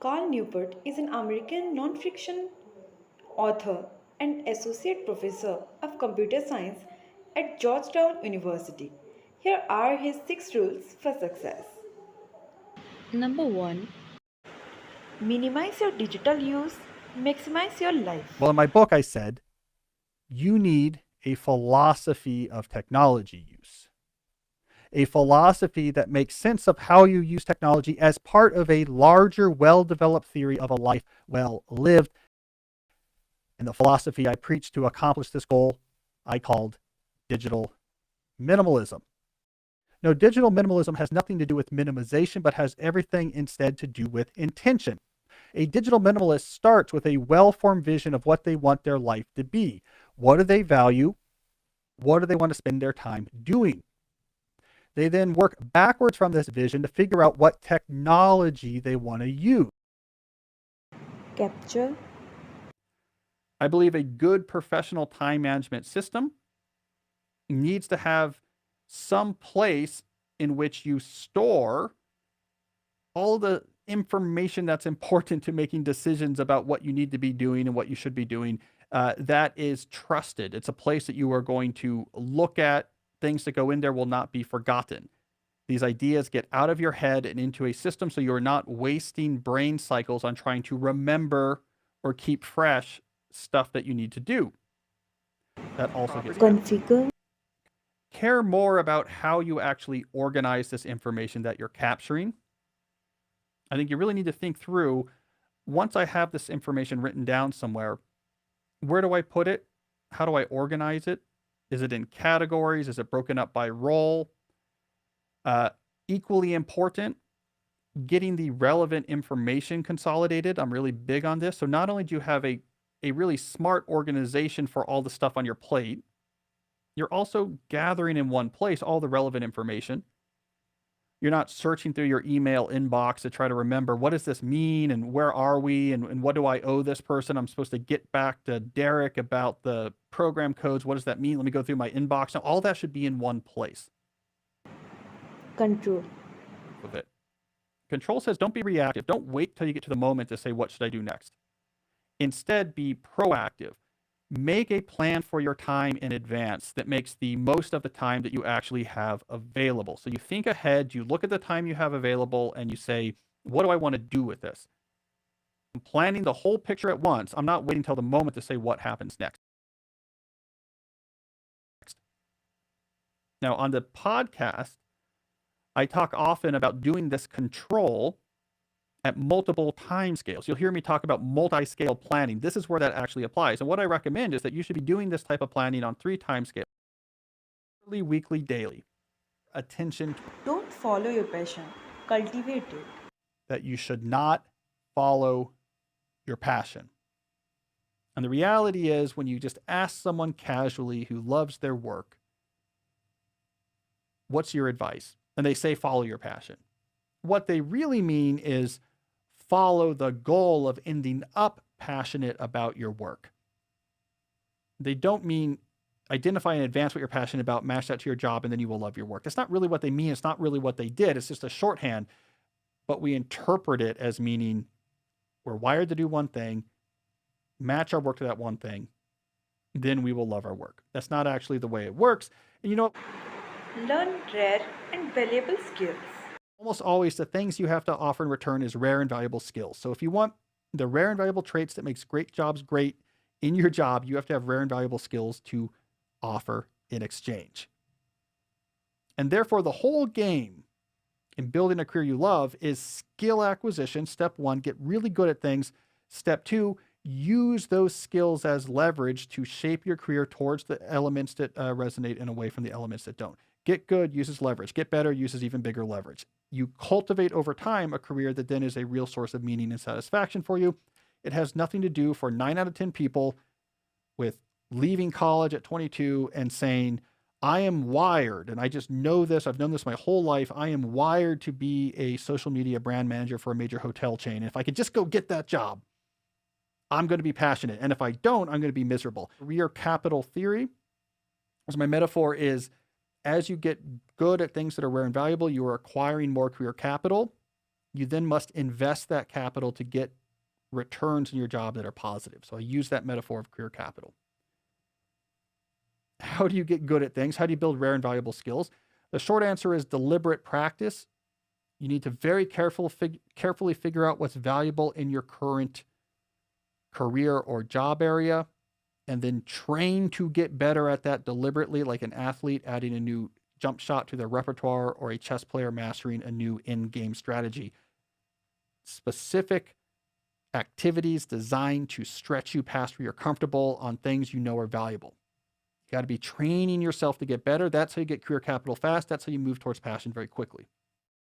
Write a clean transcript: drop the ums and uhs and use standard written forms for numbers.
Carl Newport is an American nonfiction author and associate professor of computer science at Georgetown University. Here are his 6 rules for success. Number 1. Minimize your digital use, maximize your life. Well, in my book, I said you need a philosophy of technology use, a philosophy that makes sense of how you use technology as part of a larger, well developed theory of a life well lived. And the philosophy I preached to accomplish this goal, I called digital minimalism. No, digital minimalism has nothing to do with minimization, but has everything instead to do with intention. A digital minimalist starts with a well formed vision of what they want their life to be. What do they value? What do they want to spend their time doing? They then work backwards from this vision to figure out what technology they want to use. Capture. I believe a good professional time management system needs to have some place in which you store all the information that's important to making decisions about what you need to be doing and what you should be doing. That is trusted. It's a place that you are going to look at. Things that go in there will not be forgotten. These ideas get out of your head and into a system so you're not wasting brain cycles on trying to remember or keep fresh stuff that you need to do. That also gets Configure. care more about how you actually organize this information that you're capturing. I think you really need to think through, once I have this information written down somewhere, where do I put it? How do I organize it? Is it in categories? Is it broken up by role? Equally important, getting the relevant information consolidated. I'm really big on this. So not only do you have a really smart organization for all the stuff on your plate, you're also gathering in one place all the relevant information. You're not searching through your email inbox to try to remember, what does this mean and where are we and what do I owe this person? I'm supposed to get back to Derek about the program codes. What does that mean? Let me go through my inbox. Now, all that should be in one place. Control. With it. Control says don't be reactive. Don't wait till you get to the moment to say, what should I do next? Instead, be proactive. Make a plan for your time in advance that makes the most of the time that you actually have available. So you think ahead, you look at the time you have available, and you say, what do I want to do with this? I'm planning the whole picture at once. I'm not waiting till the moment to say what happens next. Now, on the podcast, I talk often about doing this control at multiple time scales. You'll hear me talk about multi-scale planning. This is where that actually applies. And what I recommend is that you should be doing this type of planning on 3 time scales: quarterly, weekly, daily. Attention. Don't follow your passion, cultivate it. That you should not follow your passion. And the reality is, when you just ask someone casually who loves their work, what's your advice? And they say, follow your passion. What they really mean is follow the goal of ending up passionate about your work. They don't mean identify in advance what you're passionate about, match that to your job, and then you will love your work. That's not really what they mean. It's not really what they did. It's just a shorthand, but we interpret it as meaning we're wired to do one thing, match our work to that one thing, then we will love our work. That's not actually the way it works. And you know what? Learn rare and valuable skills. Almost always the things you have to offer in return is rare and valuable skills. So if you want the rare and valuable traits that makes great jobs great in your job, you have to have rare and valuable skills to offer in exchange. And therefore, the whole game in building a career you love is skill acquisition. Step 1, get really good at things. Step 2, use those skills as leverage to shape your career towards the elements that resonate and away from the elements that don't. Get good uses leverage. Get better uses even bigger leverage. You cultivate over time a career that then is a real source of meaning and satisfaction for you. It has nothing to do for 9 out of 10 people with leaving college at 22 and saying, I am wired, and I just know this, I've known this my whole life, I am wired to be a social media brand manager for a major hotel chain. And if I could just go get that job, I'm going to be passionate. And if I don't, I'm going to be miserable. Career capital theory, as my metaphor is, as you get good at things that are rare and valuable, you are acquiring more career capital. you then must invest that capital to get returns in your job that are positive. So I use that metaphor of career capital. How do you get good at things? How do you build rare and valuable skills? The short answer is deliberate practice. You need to very carefully figure out what's valuable in your current career or job area, and then train to get better at that deliberately, like an athlete adding a new jump shot to their repertoire or a chess player mastering a new in-game strategy. Specific activities designed to stretch you past where you're comfortable on things you know are valuable. You got to be training yourself to get better. That's how you get career capital fast. That's how you move towards passion very quickly.